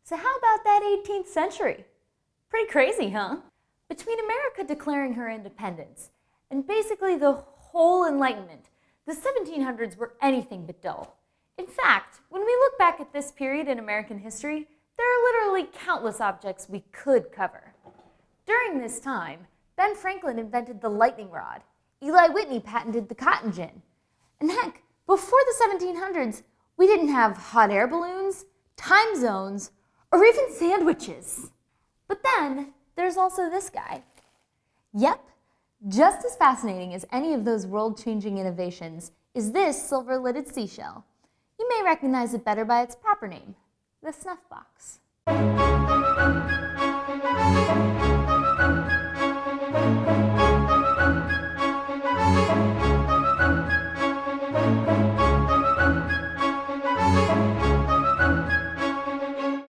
So how about that 18th century? Pretty crazy, huh? Between America declaring her independence and basically the whole Enlightenment, the 1700s were anything but dull. In fact, when we look back at this period in American history, there are literally countless objects we could cover. During this time, Ben Franklin invented the lightning rod. Eli Whitney patented the cotton gin. And heck, before the 1700s, we didn't have hot air balloons, time zones, or even sandwiches. But then, there's also this guy. Yep, just as fascinating as any of those world-changing innovations is this silver-lidded seashell. You may recognize it better by its proper name, the snuff box.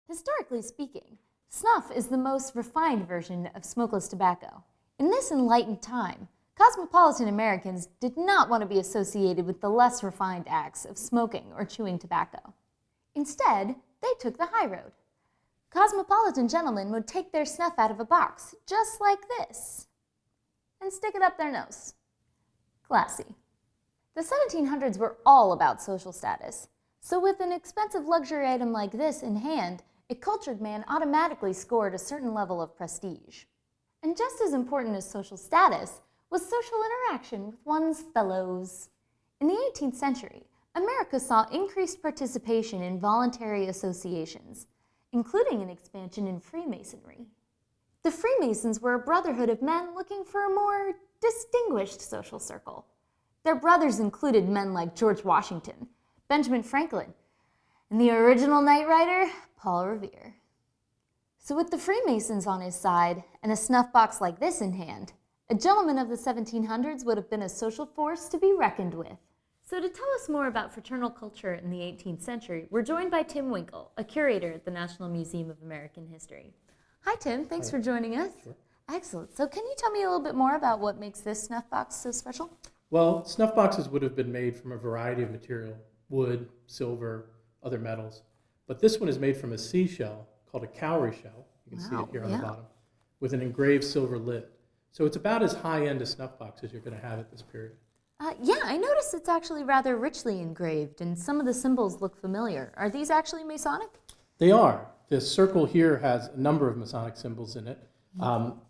Historically speaking, snuff is the most refined version of smokeless tobacco. In this enlightened time, cosmopolitan Americans did not want to be associated with the less refined acts of smoking or chewing tobacco. Instead, they took the high road. Cosmopolitan gentlemen would take their snuff out of a box, just like this, and stick it up their nose. Classy. The 1700s were all about social status, so with an expensive luxury item like this in hand, a cultured man automatically scored a certain level of prestige. And just as important as social status was social interaction with one's fellows. In the 18th century, America saw increased participation in voluntary associations, including an expansion in Freemasonry. The Freemasons were a brotherhood of men looking for a more distinguished social circle. Their brothers included men like George Washington, Benjamin Franklin, and the original Knight Rider, Paul Revere. So with the Freemasons on his side and a snuff box like this in hand, a gentleman of the 1700s would have been a social force to be reckoned with. So to tell us more about fraternal culture in the 18th century, we're joined by Tim Winkle, a curator at the National Museum of American History. Hi Tim, thanks for joining us. Sure. Excellent. So can you tell me a little bit more about what makes this snuff box so special? Well, snuff boxes would have been made from a variety of material, wood, silver, other metals. But this one is made from a seashell called a cowrie shell. You can see it here on the bottom, with an engraved silver lid. So it's about as high-end a snuff box as you're going to have at this period. Yeah, I noticed it's actually rather richly engraved, and some of the symbols look familiar. Are these actually Masonic? They are. This circle here has a number of Masonic symbols in it,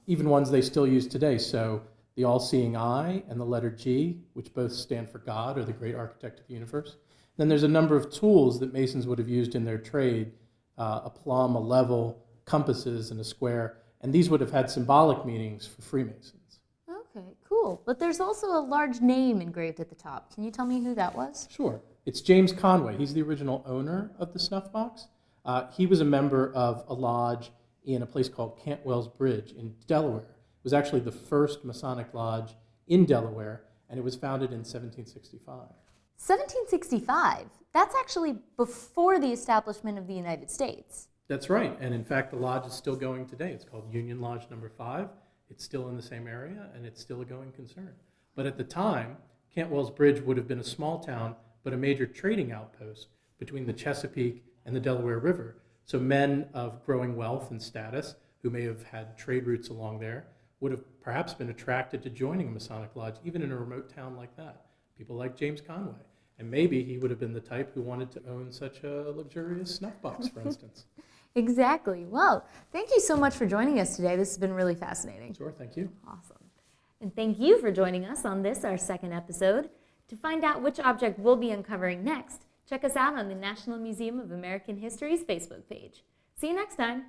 even ones they still use today. So the all-seeing eye and the letter G, which both stand for God or the great architect of the universe. Then there's a number of tools that Masons would have used in their trade, a plumb, a level, compasses, and a square. And these would have had symbolic meanings for Freemasons. Okay, cool. But there's also a large name engraved at the top. Can you tell me who that was? Sure. It's James Conway. He's the original owner of the snuff box. He was a member of a lodge in a place called Cantwell's Bridge in Delaware. It was actually the first Masonic Lodge in Delaware, and it was founded in 1765. 1765? That's actually before the establishment of the United States. That's right, and in fact the lodge is still going today. It's called Union Lodge Number 5. It's still in the same area, and it's still a going concern. But at the time, Cantwell's Bridge would have been a small town, but a major trading outpost between the Chesapeake and the Delaware River. So men of growing wealth and status, who may have had trade routes along there, would have perhaps been attracted to joining a Masonic Lodge, even in a remote town like that. People like James Conway. And maybe he would have been the type who wanted to own such a luxurious snuff box, for instance. Exactly. Well, thank you so much for joining us today. This has been really fascinating. Sure, thank you. Awesome. And thank you for joining us on this, our second episode. To find out which object we'll be uncovering next, check us out on the National Museum of American History's Facebook page. See you next time.